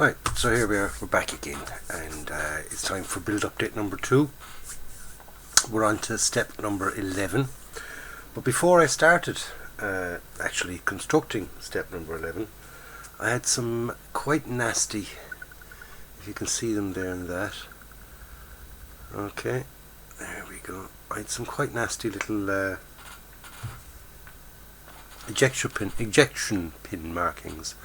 Right, so here we are, we're back again, and it's time for build update number 2. We're on to step number 11, but before I started actually constructing step number 11, I had some quite nasty, if you can see them there in that, okay, there we go, I had some quite nasty little ejection pin markings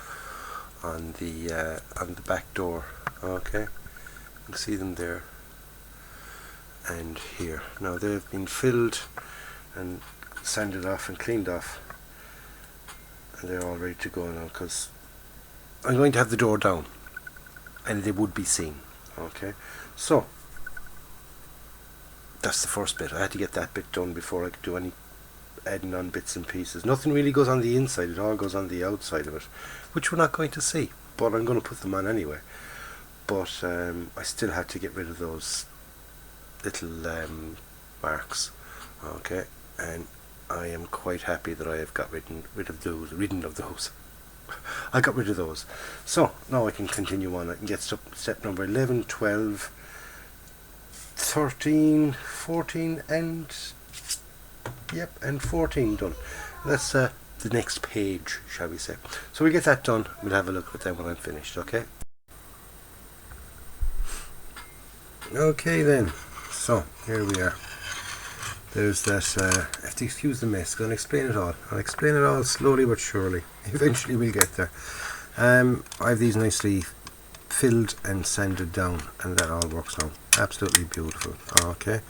on the back door. Okay, you can see them there and here. Now they've been filled and sanded off and cleaned off, and they're all ready to go now, because I'm going to have the door down and they would be seen. Okay, so that's the first bit. I had to get that bit done before I could do any adding on bits and pieces. Nothing really goes on the inside, it all goes on the outside of it, which we're not going to see, but I'm going to put them on anyway. But I still had to get rid of those little marks. Okay, and I am quite happy that I have got rid of those. I got rid of those. So now I can continue on. I can get step number 11, 12, 13, 14 and 14 done. That's the next page, shall we say. So we'll get that done. We'll have a look at them when I'm finished, okay? Okay then, so here we are. There's that, I have to excuse the mess, I'll explain it all. I'll explain it all slowly but surely. Eventually we'll get there. I have these nicely filled and sanded down, and that all works now. Absolutely beautiful, okay.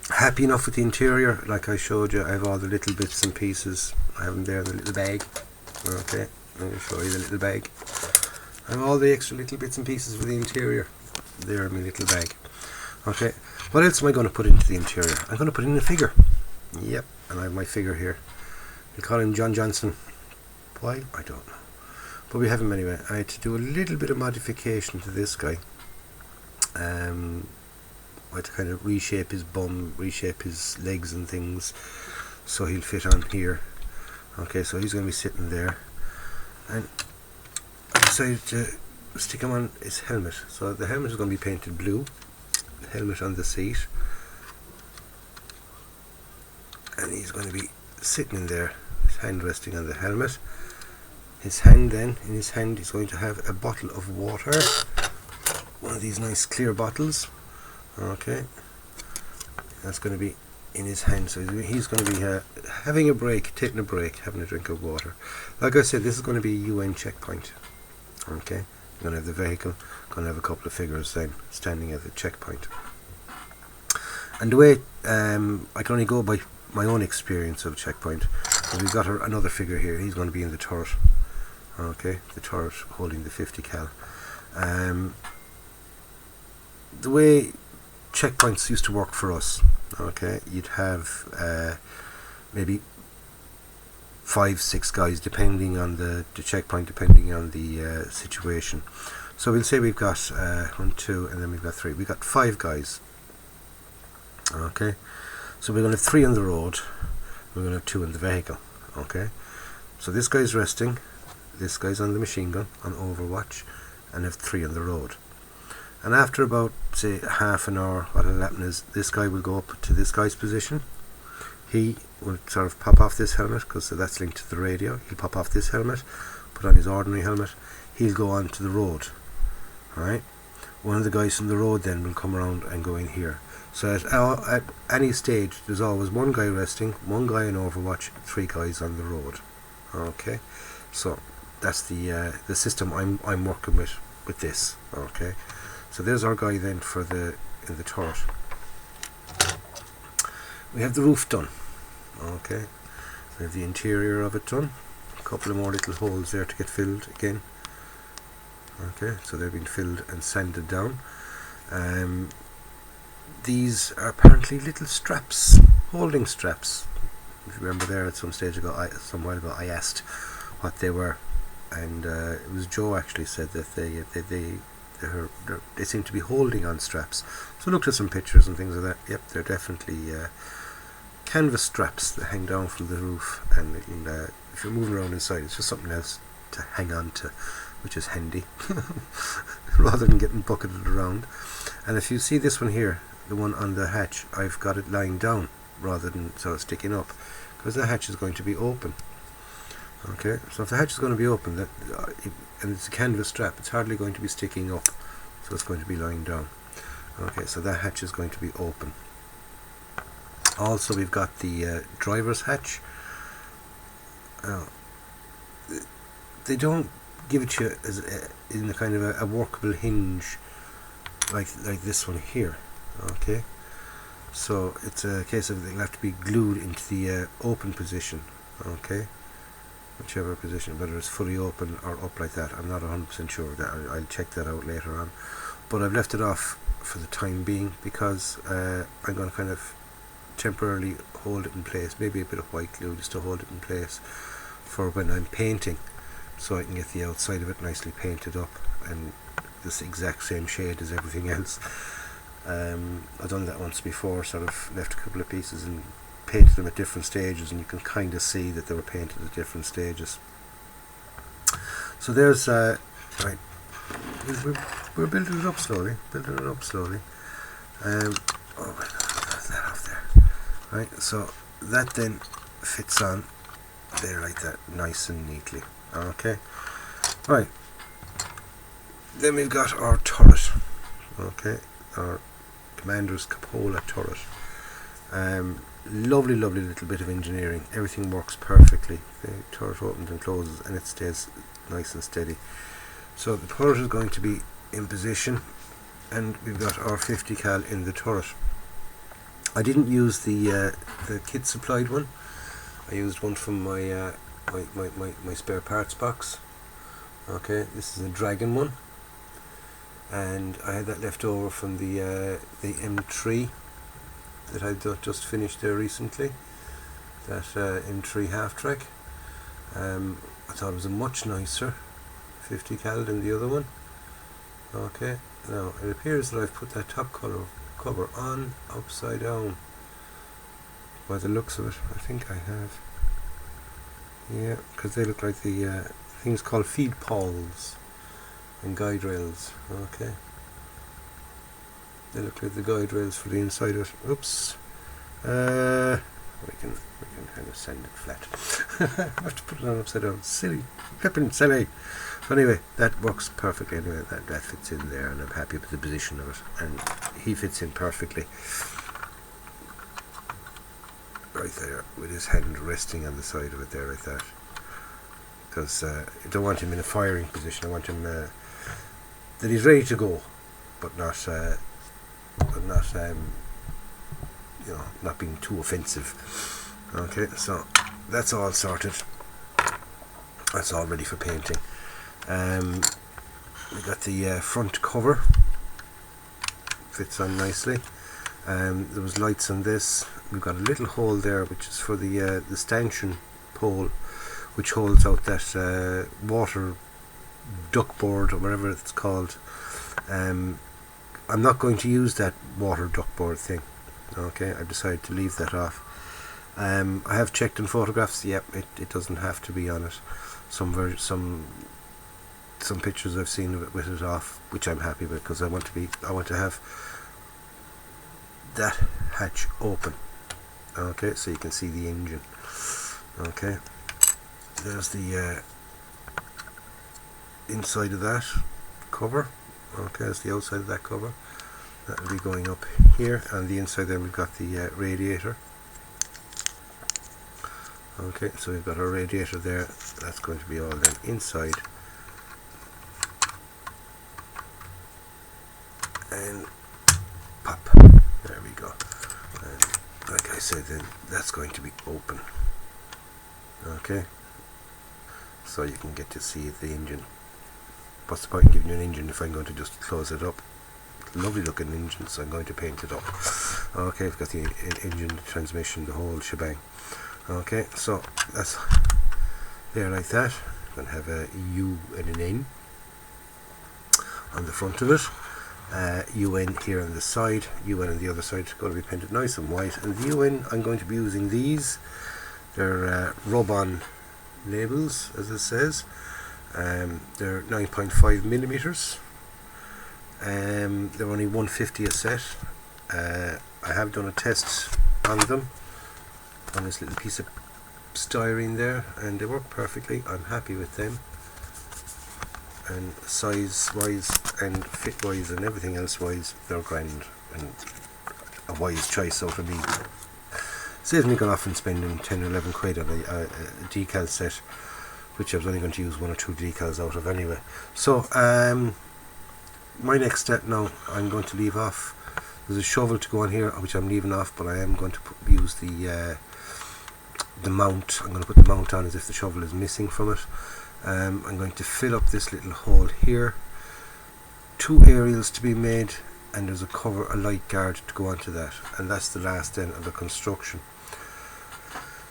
Happy enough with the interior, like I showed you. I have all the little bits and pieces. I have them there in the little bag. Okay, let me show you the little bag. I have all the extra little bits and pieces for the interior there in my little bag. Okay, what else am I going to put into the interior? I'm going to put in a figure. Yep, and I have my figure here. We call him John Johnson. Why? I don't know. But we have him anyway. I had to do a little bit of modification to this guy. I had to kind of reshape his bum, reshape his legs and things, so he'll fit on here. Okay, so he's going to be sitting there, and I decided to stick him on his helmet. So the helmet is going to be painted blue, the helmet on the seat, and he's going to be sitting in there, his hand resting on the helmet. His hand then, in his hand he's going to have a bottle of water, one of these nice clear bottles. Okay, that's going to be in his hand, so he's going to be having a break, taking a break, having a drink of water. Like I said, this is going to be a UN checkpoint. Okay, you're going to have the vehicle, going to have a couple of figures then standing at the checkpoint. And the way I can only go by my own experience of a checkpoint. So we've got another figure here. He's going to be in the turret. Okay, the turret holding the 50 cal. The way checkpoints used to work for us, okay, you'd have maybe 5-6 guys depending on the checkpoint, depending on the situation. So we'll say we've got 1, 2, and then we've got 3. We've got 5 guys. Okay, so we're going to have 3 on the road, we're going to have 2 in the vehicle. Okay, so this guy's resting, this guy's on the machine gun on overwatch, and have 3 on the road. And after about, say, half an hour, what will happen is this guy will go up to this guy's position. He will sort of pop off this helmet, because that's linked to the radio. He'll pop off this helmet, put on his ordinary helmet. He'll go on to the road. Alright? One of the guys from the road then will come around and go in here. So at any stage, there's always one guy resting, one guy in overwatch, 3 guys on the road. Okay? So that's the system I'm working with this. Okay? So there's our guy then for in the turret. We have the roof done. Okay, we have the interior of it done. A couple of more little holes there to get filled again. Okay, so they've been filled and sanded down. These are apparently little straps, holding straps. If you remember there at some while ago, I asked what they were, and it was Joe actually said that they seem to be holding on straps. So I looked at some pictures and things like that. Yep, they're definitely canvas straps that hang down from the roof, and if you're moving around inside, it's just something else to hang on to, which is handy, rather than getting bucketed around. And if you see this one here, the one on the hatch, I've got it lying down rather than sort of sticking up, because the hatch is going to be open. Okay, so if the hatch is going to be open, and it's a canvas strap, it's hardly going to be sticking up, so it's going to be lying down. Okay, so that hatch is going to be open. Also, we've got the driver's hatch. They don't give it to you as in a kind of a workable hinge like this one here. Okay, so it's a case of they'll have to be glued into the open position. Okay, whichever position, whether it's fully open or up like that, I'm not 100% sure. That I'll check that out later on. But I've left it off for the time being because I'm going to kind of temporarily hold it in place, maybe a bit of white glue just to hold it in place for when I'm painting, so I can get the outside of it nicely painted up and this exact same shade as everything else. I've done that once before, sort of left a couple of pieces and painted them at different stages, and you can kind of see that they were painted at different stages. So there's right, we're building it up slowly, oh my god, that's that off there. Right, so that then fits on there like that, nice and neatly. Okay, right, then we've got our turret. Okay, our Commander's cupola turret. Lovely little bit of engineering. Everything works perfectly. The turret opens and closes and it stays nice and steady. So the turret is going to be in position, and we've got our 50 cal in the turret. I didn't use the kit supplied one. I used one from my my spare parts box. Okay, this is a Dragon one, and I had that left over from the M3 that I just finished there recently. That M3 half track. I thought it was a much nicer 50 cal than the other one. Okay, now it appears that I've put that top cover on upside down by the looks of it. I think I have. Yeah, because they look like the things called feed pawls and guide rails. Okay, they look like the guide rails for the inside of it. Oops. We can kind of send it flat. I have to put it on upside down. Silly, flippin' silly. But anyway, that works perfectly. Anyway, that fits in there, and I'm happy with the position of it. And he fits in perfectly right there, with his hand resting on the side of it there like that. Because I don't want him in a firing position. I want him that he's ready to go, but not you know, not being too offensive. Okay, so that's all sorted. That's all ready for painting. We got the front cover, fits on nicely. There was lights on this. We've got a little hole there, which is for the stanchion pole, which holds out that water duckboard or whatever it's called. I'm not going to use that water duckboard thing. Okay, I've decided to leave that off. I have checked in photographs. Yep, it doesn't have to be on it. Some pictures I've seen of it with it off, which I'm happy with, because I want to have that hatch open. Okay, so you can see the engine. Okay, there's the inside of that cover. Okay, that's the outside of that cover. That will be going up here, and the inside then we've got the radiator. Okay, so we've got our radiator there. That's going to be all then inside. And pop. There we go. And like I said, then that's going to be open. Okay, so you can get to see the engine. What's the point in giving you an engine if I'm going to just close it up? Lovely looking engine, so I'm going to paint it up. Okay, we've got the engine, the transmission, the whole shebang. Okay, so that's there like that. I'm going to have a U and an N on the front of it. UN here on the side, UN on the other side. It's going to be painted nice and white. And the UN, I'm going to be using these. They're rub-on labels, as it says. They're 9.5 millimeters. They're only 150 a set. I have done a test on them on this little piece of styrene there, and they work perfectly. I'm happy with them, and size wise and fit wise and everything else wise, they're grand and a wise choice out of me. Saves me going off and spending 10 or 11 quid on a decal set, which I was only going to use 1 or 2 decals out of anyway. So my next step now, I'm going to leave off. There's a shovel to go on here which I'm leaving off, but I am going to use the mount. I'm going to put the mount on as if the shovel is missing from it. I'm going to fill up this little hole here. 2 aerials to be made, and there's a light guard to go onto that, and that's the last end of the construction.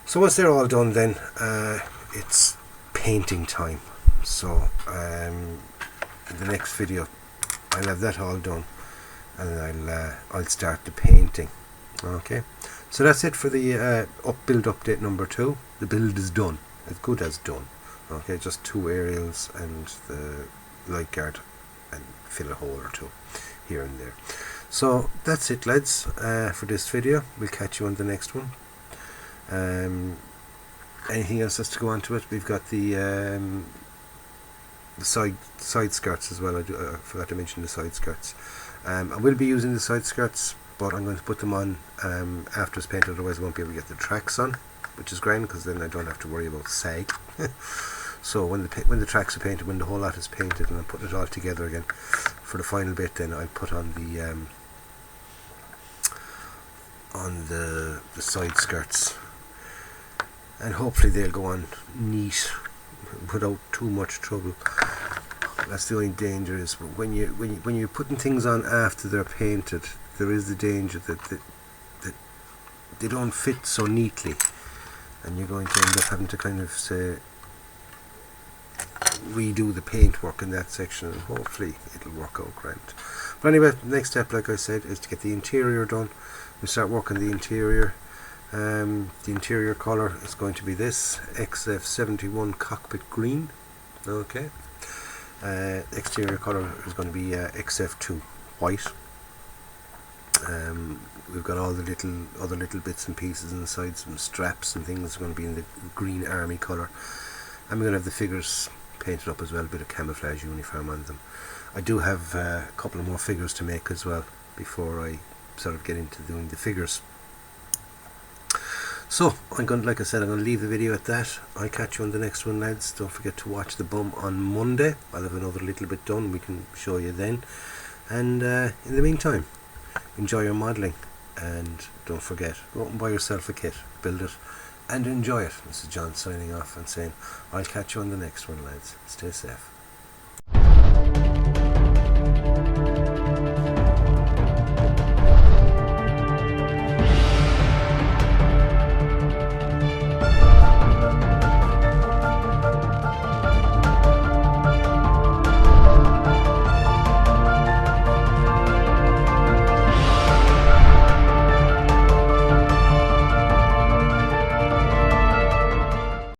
So once they're all done, then it's painting time. So in the next video I'll have that all done, and I'll start the painting. Okay, so that's it for the build update number 2. The build is done, as good as done. Okay, just 2 aerials and the light guard, and fill a hole or 2 here and there. So that's it, lads, for this video. We'll catch you on the next one. Anything else that's to go on to it? We've got the side skirts as well. I forgot to mention the side skirts. I will be using the side skirts, but I'm going to put them on after it's painted, otherwise I won't be able to get the tracks on, which is grand, because then I don't have to worry about sag. So when the tracks are painted, when the whole lot is painted, and I'm putting it all together again for the final bit, then I'll put on the side skirts, and hopefully they'll go on neat without too much trouble. That's the only danger, is when you're putting things on after they're painted, there is the danger that they don't fit so neatly, and you're going to end up having to kind of say redo the paint work in that section, and hopefully it'll work out grand. But anyway, the next step, like I said, is to get the interior done. We start working the interior. The interior colour is going to be this XF71 cockpit green. Okay. Exterior colour is going to be XF2 white. We've got all the other little bits and pieces inside, some straps and things are going to be in the green army colour, and we're going to have the figures painted up as well, a bit of camouflage uniform on them. I do have a couple of more figures to make as well before I sort of get into doing the figures. So like I said, I'm going to leave the video at that. I'll catch you on the next one, lads. Don't forget to watch the bum on Monday. I'll have another little bit done, we can show you then. And in the meantime, enjoy your modelling, and don't forget, go out and buy yourself a kit, build it and enjoy it. This is John signing off and saying I'll catch you on the next one, lads. Stay safe.